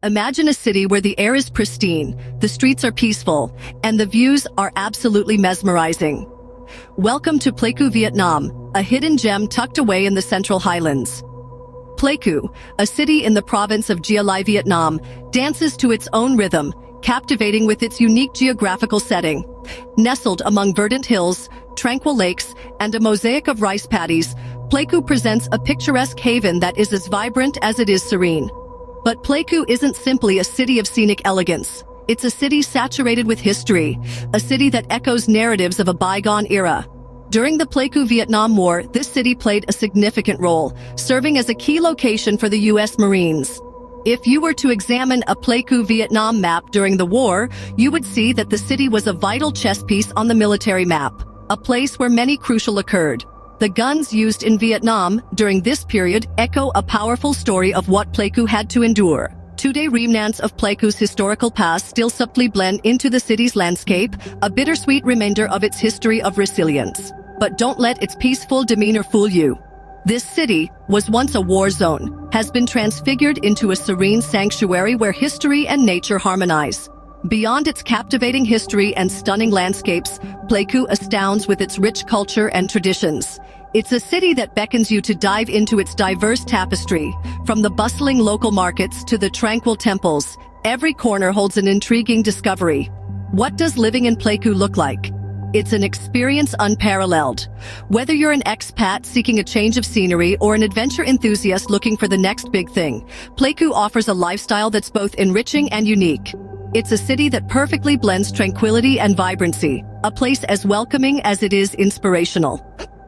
Imagine a city where the air is pristine, the streets are peaceful, and the views are absolutely mesmerizing. Welcome to Pleiku Vietnam, a hidden gem tucked away in the Central Highlands. Pleiku, a city in the province of Gia Lai, Vietnam, dances to its own rhythm, captivating with its unique geographical setting. Nestled among verdant hills, tranquil lakes, and a mosaic of rice paddies, Pleiku presents a picturesque haven that is as vibrant as it is serene. But Pleiku isn't simply a city of scenic elegance. It's a city saturated with history, a city that echoes narratives of a bygone era. During the Pleiku Vietnam War, this city played a significant role, serving as a key location for the U.S. Marines. If you were to examine a Pleiku Vietnam map during the war, you would see that the city was a vital chess piece on the military map, a place where many crucial occurred. The guns used in Vietnam during this period echo a powerful story of what Pleiku had to endure. Today, remnants of Pleiku's historical past still subtly blend into the city's landscape, a bittersweet reminder of its history of resilience. But don't let its peaceful demeanor fool you. This city was once a war zone, has been transfigured into a serene sanctuary where history and nature harmonize. Beyond its captivating history and stunning landscapes, Pleiku astounds with its rich culture and traditions. It's a city that beckons you to dive into its diverse tapestry. From the bustling local markets to the tranquil temples, every corner holds an intriguing discovery. What does living in Pleiku look like? It's an experience unparalleled. Whether you're an expat seeking a change of scenery or an adventure enthusiast looking for the next big thing, Pleiku offers a lifestyle that's both enriching and unique. It's a city that perfectly blends tranquility and vibrancy, a place as welcoming as it is inspirational.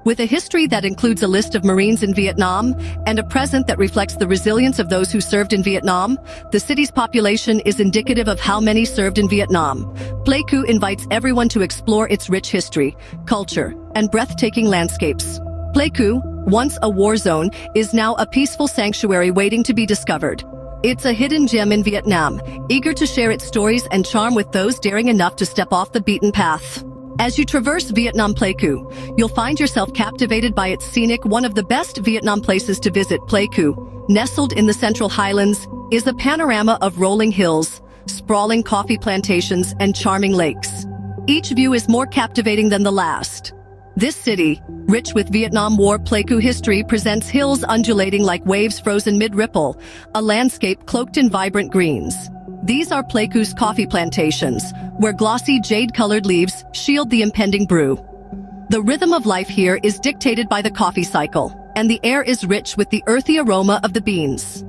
With a history that includes a list of Marines in Vietnam and a present that reflects the resilience of those who served in Vietnam, the city's population is indicative of how many served in Vietnam. Pleiku invites everyone to explore its rich history, culture, and breathtaking landscapes. Pleiku, once a war zone, is now a peaceful sanctuary waiting to be discovered. It's a hidden gem in Vietnam, eager to share its stories and charm with those daring enough to step off the beaten path. As you traverse Vietnam Pleiku, you'll find yourself captivated by its scenic, one of the best Vietnam places to visit. Pleiku, nestled in the Central Highlands, is a panorama of rolling hills, sprawling coffee plantations, and charming lakes. Each view is more captivating than the last. This city, rich with Vietnam War Pleiku history, presents hills undulating like waves frozen mid-ripple, a landscape cloaked in vibrant greens. These are Pleiku's coffee plantations, where glossy jade-colored leaves shield the impending brew. The rhythm of life here is dictated by the coffee cycle, and the air is rich with the earthy aroma of the beans.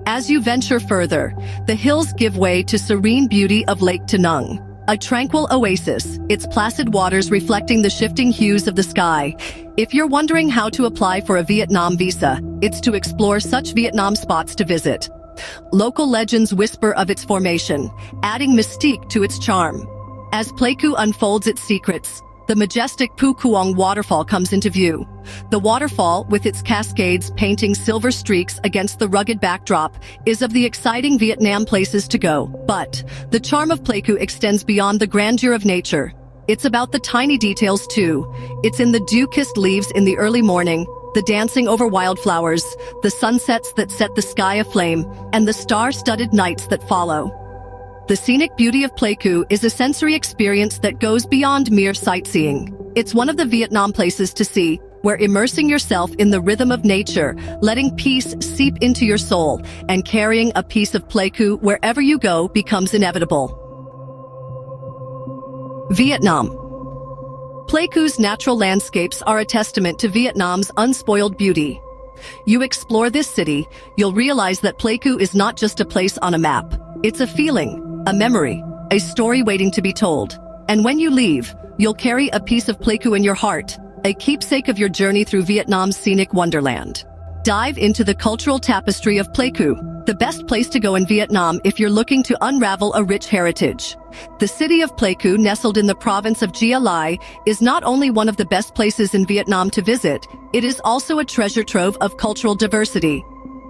As you venture further, the hills give way to serene beauty of Lake Tanung, a tranquil oasis, its placid waters reflecting the shifting hues of the sky. If you're wondering how to apply for a Vietnam visa, it's to explore such Vietnam spots to visit. Local legends whisper of its formation, adding mystique to its charm. As Pleiku unfolds its secrets, the majestic Pu Cuong waterfall comes into view. The waterfall, with its cascades painting silver streaks against the rugged backdrop, is of the exciting Vietnam places to go. But the charm of Pleiku extends beyond the grandeur of nature. It's about the tiny details too. It's in the dew-kissed leaves in the early morning, the dancing over wildflowers, the sunsets that set the sky aflame, and the star-studded nights that follow. The scenic beauty of Pleiku is a sensory experience that goes beyond mere sightseeing. It's one of the Vietnam places to see, where immersing yourself in the rhythm of nature, letting peace seep into your soul, and carrying a piece of Pleiku wherever you go becomes inevitable. Vietnam. Pleiku's natural landscapes are a testament to Vietnam's unspoiled beauty. You explore this city, you'll realize that Pleiku is not just a place on a map. It's a feeling, a memory, a story waiting to be told. And when you leave, you'll carry a piece of Pleiku in your heart, a keepsake of your journey through Vietnam's scenic wonderland. Dive into the cultural tapestry of Pleiku, the best place to go in Vietnam if you're looking to unravel a rich heritage. The city of Pleiku, nestled in the province of Gia Lai, is not only one of the best places in Vietnam to visit, it is also a treasure trove of cultural diversity.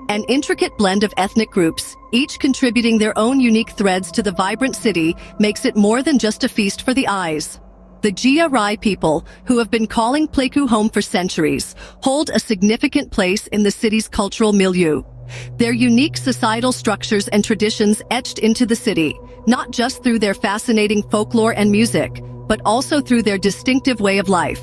An intricate blend of ethnic groups, each contributing their own unique threads to the vibrant city, makes it more than just a feast for the eyes. The Gia Rai people, who have been calling Pleiku home for centuries, hold a significant place in the city's cultural milieu. Their unique societal structures and traditions etched into the city, not just through their fascinating folklore and music, but also through their distinctive way of life.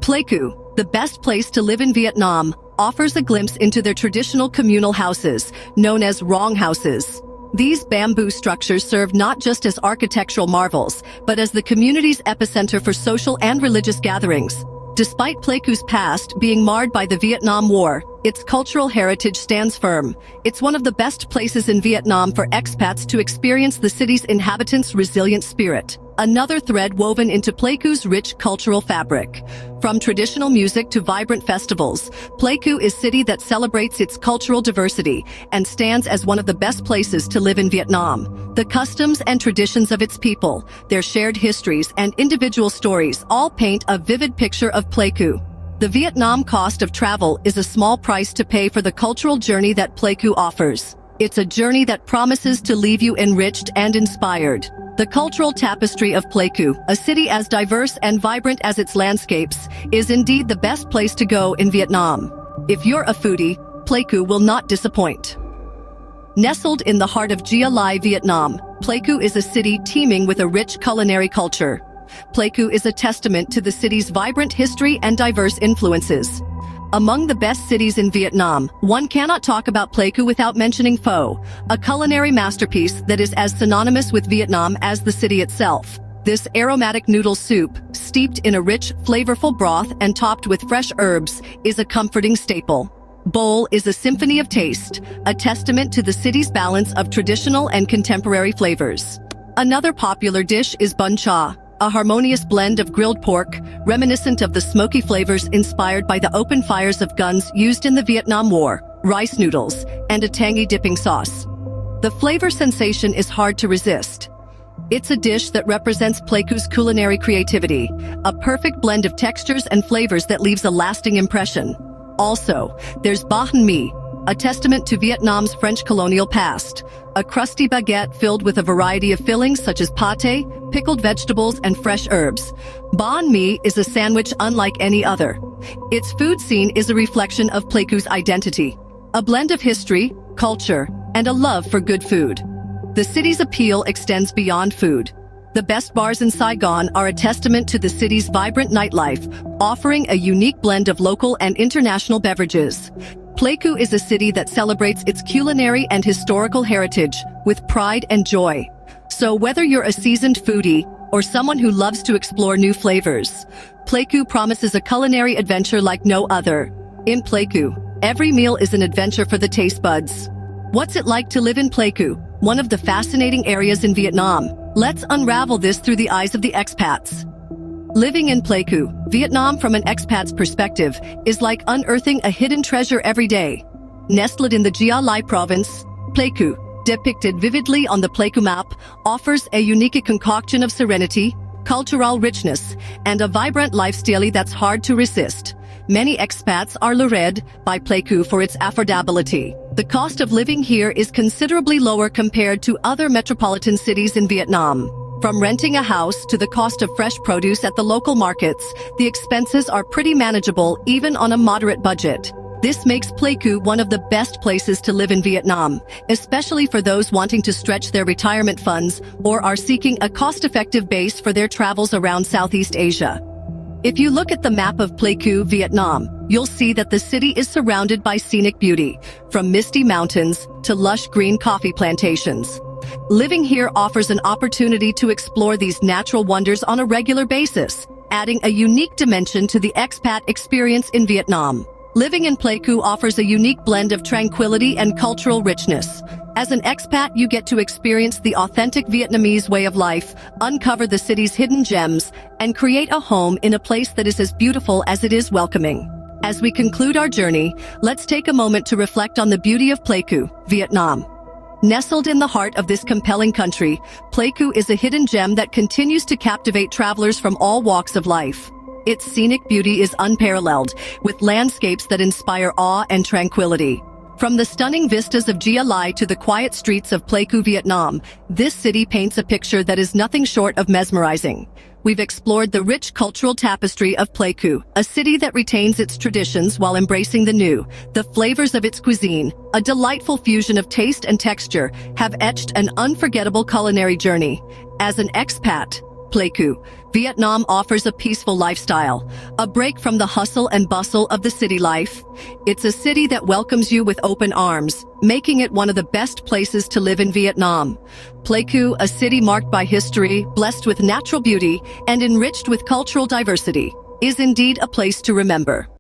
Pleiku, the best place to live in Vietnam, offers a glimpse into their traditional communal houses, known as rong houses. These bamboo structures serve not just as architectural marvels, but as the community's epicenter for social and religious gatherings. Despite Pleiku's past being marred by the Vietnam War, its cultural heritage stands firm. It's one of the best places in Vietnam for expats to experience the city's inhabitants' resilient spirit. Another thread woven into Pleiku's rich cultural fabric. From traditional music to vibrant festivals, Pleiku is a city that celebrates its cultural diversity and stands as one of the best places to live in Vietnam. The customs and traditions of its people, their shared histories and individual stories all paint a vivid picture of Pleiku. The Vietnam cost of travel is a small price to pay for the cultural journey that Pleiku offers. It's a journey that promises to leave you enriched and inspired. The cultural tapestry of Pleiku, a city as diverse and vibrant as its landscapes, is indeed the best place to go in Vietnam. If you're a foodie, Pleiku will not disappoint. Nestled in the heart of Gia Lai, Vietnam, Pleiku is a city teeming with a rich culinary culture. Pleiku is a testament to the city's vibrant history and diverse influences. Among the best cities in Vietnam, one cannot talk about Pleiku without mentioning pho, a culinary masterpiece that is as synonymous with Vietnam as the city itself. This aromatic noodle soup, steeped in a rich, flavorful broth and topped with fresh herbs, is a comforting staple. Bowl is a symphony of taste, a testament to the city's balance of traditional and contemporary flavors. Another popular dish is bun cha, a harmonious blend of grilled pork, reminiscent of the smoky flavors inspired by the open fires of guns used in the Vietnam War, rice noodles, and a tangy dipping sauce. The flavor sensation is hard to resist. It's a dish that represents Pleiku's culinary creativity, a perfect blend of textures and flavors that leaves a lasting impression. Also, there's banh mi, a testament to Vietnam's French colonial past, a crusty baguette filled with a variety of fillings such as pate, pickled vegetables, and fresh herbs. Banh mi is a sandwich unlike any other. Its food scene is a reflection of Pleiku's identity, a blend of history, culture, and a love for good food. The city's appeal extends beyond food. The best bars in Saigon are a testament to the city's vibrant nightlife, offering a unique blend of local and international beverages. Pleiku is a city that celebrates its culinary and historical heritage with pride and joy. So whether you're a seasoned foodie or someone who loves to explore new flavors, Pleiku promises a culinary adventure like no other. In Pleiku, every meal is an adventure for the taste buds. What's it like to live in Pleiku, one of the fascinating areas in Vietnam? Let's unravel this through the eyes of the expats. Living in Pleiku, Vietnam from an expat's perspective, is like unearthing a hidden treasure every day. Nestled in the Gia Lai province, Pleiku, depicted vividly on the Pleiku map, offers a unique concoction of serenity, cultural richness, and a vibrant lifestyle that's hard to resist. Many expats are lured by Pleiku for its affordability. The cost of living here is considerably lower compared to other metropolitan cities in Vietnam. From renting a house to the cost of fresh produce at the local markets, the expenses are pretty manageable even on a moderate budget. This makes Pleiku one of the best places to live in Vietnam, especially for those wanting to stretch their retirement funds or are seeking a cost-effective base for their travels around Southeast Asia. If you look at the map of Pleiku, Vietnam, you'll see that the city is surrounded by scenic beauty, from misty mountains to lush green coffee plantations. Living here offers an opportunity to explore these natural wonders on a regular basis, adding a unique dimension to the expat experience in Vietnam. Living in Pleiku offers a unique blend of tranquility and cultural richness. As an expat, you get to experience the authentic Vietnamese way of life, uncover the city's hidden gems, and create a home in a place that is as beautiful as it is welcoming. As we conclude our journey, let's take a moment to reflect on the beauty of Pleiku, Vietnam. Nestled in the heart of this compelling country, Pleiku is a hidden gem that continues to captivate travelers from all walks of life. Its scenic beauty is unparalleled, with landscapes that inspire awe and tranquility. From the stunning vistas of Gia Lai to the quiet streets of Pleiku, Vietnam, this city paints a picture that is nothing short of mesmerizing. We've explored the rich cultural tapestry of Pleiku, a city that retains its traditions while embracing the new. The flavors of its cuisine, a delightful fusion of taste and texture, have etched an unforgettable culinary journey. As an expat, Pleiku, Vietnam offers a peaceful lifestyle, a break from the hustle and bustle of the city life. It's a city that welcomes you with open arms, making it one of the best places to live in Vietnam. Pleiku, a city marked by history, blessed with natural beauty, and enriched with cultural diversity, is indeed a place to remember.